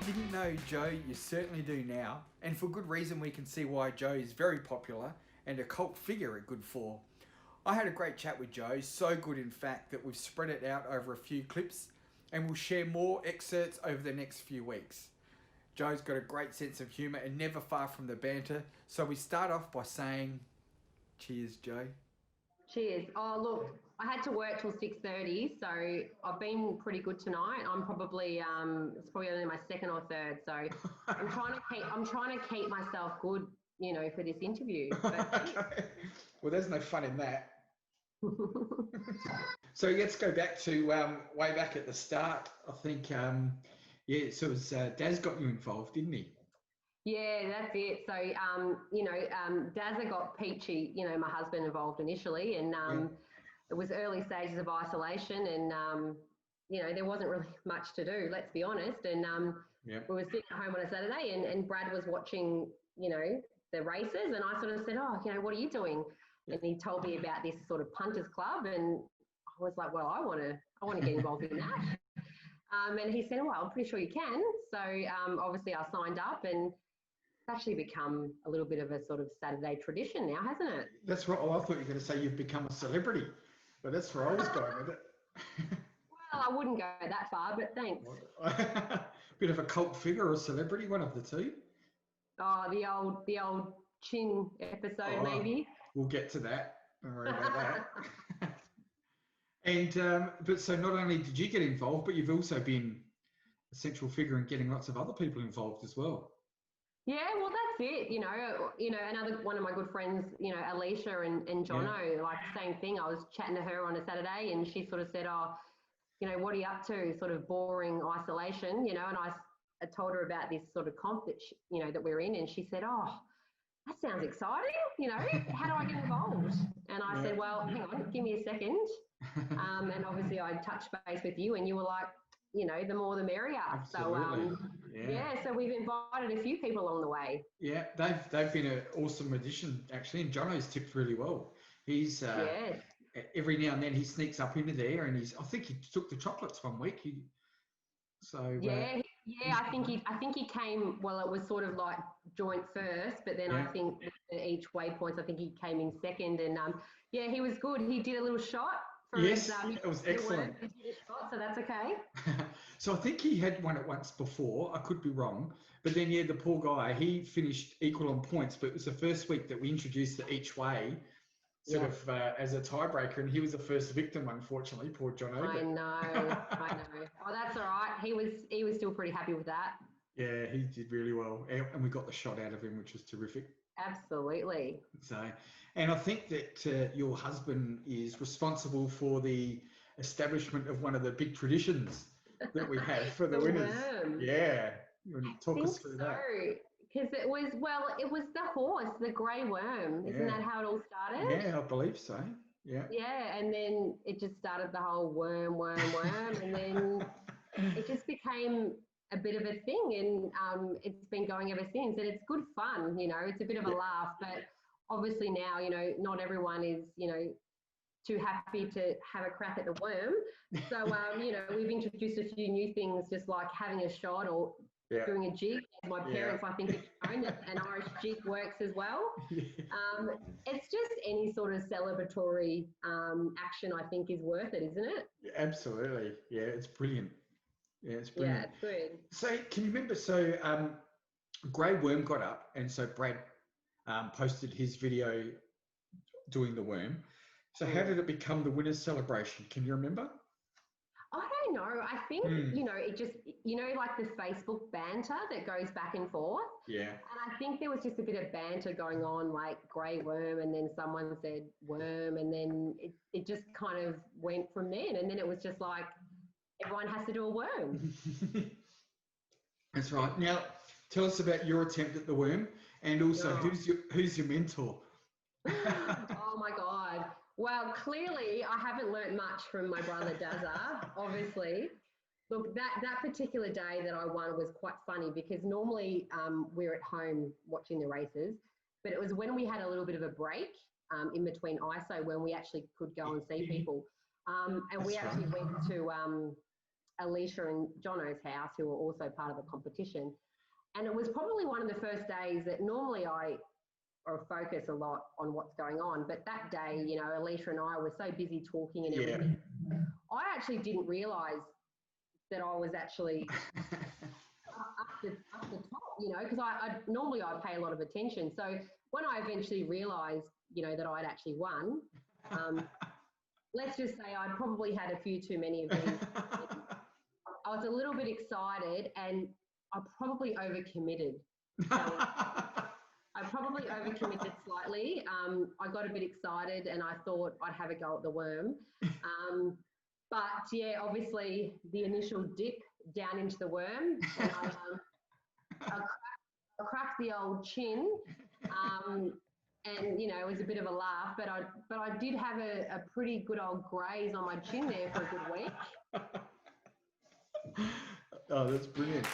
didn't know Joe, you certainly do now, and for good reason. We can see why Joe is very popular and a cult figure at Good 4. I had a great chat with Joe, so good in fact that we've spread it out over a few clips and we'll share more excerpts over the next few weeks. Joe's got a great sense of humour and never far from the banter, so we start off by saying, cheers, Joe. Cheers. Oh, look, I had to work till 6:30, so I've been pretty good tonight. I'm probably it's probably only my second or third, so I'm trying to keep myself good, for this interview. Okay. Well, there's no fun in that. So let's go back to way back at the start. I think, so it was Daz got you involved, didn't he? Yeah, that's it. So, Dazza got Peachy, my husband, involved initially, and it was early stages of isolation, and there wasn't really much to do, let's be honest. And we were sitting at home on a Saturday, and Brad was watching, the races, and I sort of said, "Oh, what are you doing?" And he told me about this sort of punters club, and I was like, "Well, I want to get involved in that." And he said, "Well, I'm pretty sure you can." So obviously, I signed up, and it's actually become a little bit of a sort of Saturday tradition now, hasn't it? That's right. Oh, I thought you were going to say you've become a celebrity, but that's where I was going with it. Well, I wouldn't go that far, but thanks. Bit of a cult figure or celebrity, one of the two. Oh, the old chin episode, maybe. We'll get to that. Don't worry about that. And but so not only did you get involved, but you've also been a central figure in getting lots of other people involved as well. Yeah, well, that's it. Another one of my good friends, Alicia and Jono, like the same thing. I was chatting to her on a Saturday, and she sort of said, "Oh, what are you up to? Sort of boring isolation, And I told her about this sort of comp that that we're in, and she said, "Oh, that sounds exciting. How do I get involved?" And I said, "Well, hang on, give me a second." And obviously, I touched base with you, and you were like, the more the merrier. Absolutely. So so we've invited a few people along the way. Yeah, they've been an awesome addition actually, and Jono's tipped really well. He's every now and then he sneaks up into there, and I think he took the chocolates one week. I think he came. Well, it was sort of like joint first, but then I think each waypoints, I think he came in second, and he was good. He did a little shot. Yes, it was excellent. So that's okay. So I think he had won it once before. I could be wrong, but then the poor guy, he finished equal on points. But it was the first week that we introduced the each way, sort of as a tiebreaker, and he was the first victim, unfortunately. Poor Jono. I know. Oh, that's all right. He was still pretty happy with that. Yeah, he did really well, and we got the shot out of him, which was terrific. Absolutely. So, and I think that your husband is responsible for the establishment of one of the big traditions that we have for the winners. Worm. Yeah, talk us through that. Because it was the horse, the grey worm. Isn't that how it all started? Yeah, I believe so. Yeah. Yeah, and then it just started the whole worm, and then it just became a bit of a thing, and it's been going ever since, and it's good fun. It's a bit of a laugh, but obviously now not everyone is too happy to have a crack at the worm. So we've introduced a few new things, just like having a shot or doing a jig. My parents, I think, have shown that an Irish jig works as well. It's just any sort of celebratory action, I think, is worth it, isn't it? Yeah, absolutely. Yeah, it's brilliant. Yeah, it's brilliant. Yeah, it's good. So can you remember, Grey Worm got up, and so Brad posted his video doing the worm. So how did it become the winner's celebration? Can you remember? I don't know. I think, it just, like the Facebook banter that goes back and forth. Yeah. And I think there was just a bit of banter going on, like grey worm, and then someone said worm, and then it just kind of went from then. And then it was just like, everyone has to do a worm. That's right. Now, tell us about your attempt at the worm, and also who's your mentor? Oh my God. Well, clearly I haven't learnt much from my brother Dazza, obviously. Look, that particular day that I won was quite funny because normally we're at home watching the races, but it was when we had a little bit of a break in between ISO when we actually could go and see people. And we actually went to Alicia and Jono's house, who were also part of the competition. And it was probably one of the first days that normally I focus a lot on what's going on. But that day, you know, Alicia and I were so busy talking and everything. I actually didn't realise that I was actually up the top, you know, because I normally I pay a lot of attention. So when I eventually realised, you know, that I'd actually won, let's just say I probably had a few too many of these. I was a little bit excited and I probably overcommitted. So I probably overcommitted slightly. I got a bit excited and I thought I'd have a go at the worm. But yeah, obviously the initial dip down into the worm, and I cracked the old chin, and you know, it was a bit of a laugh. But I did have a pretty good old graze on my chin there for a good week. Oh, that's brilliant.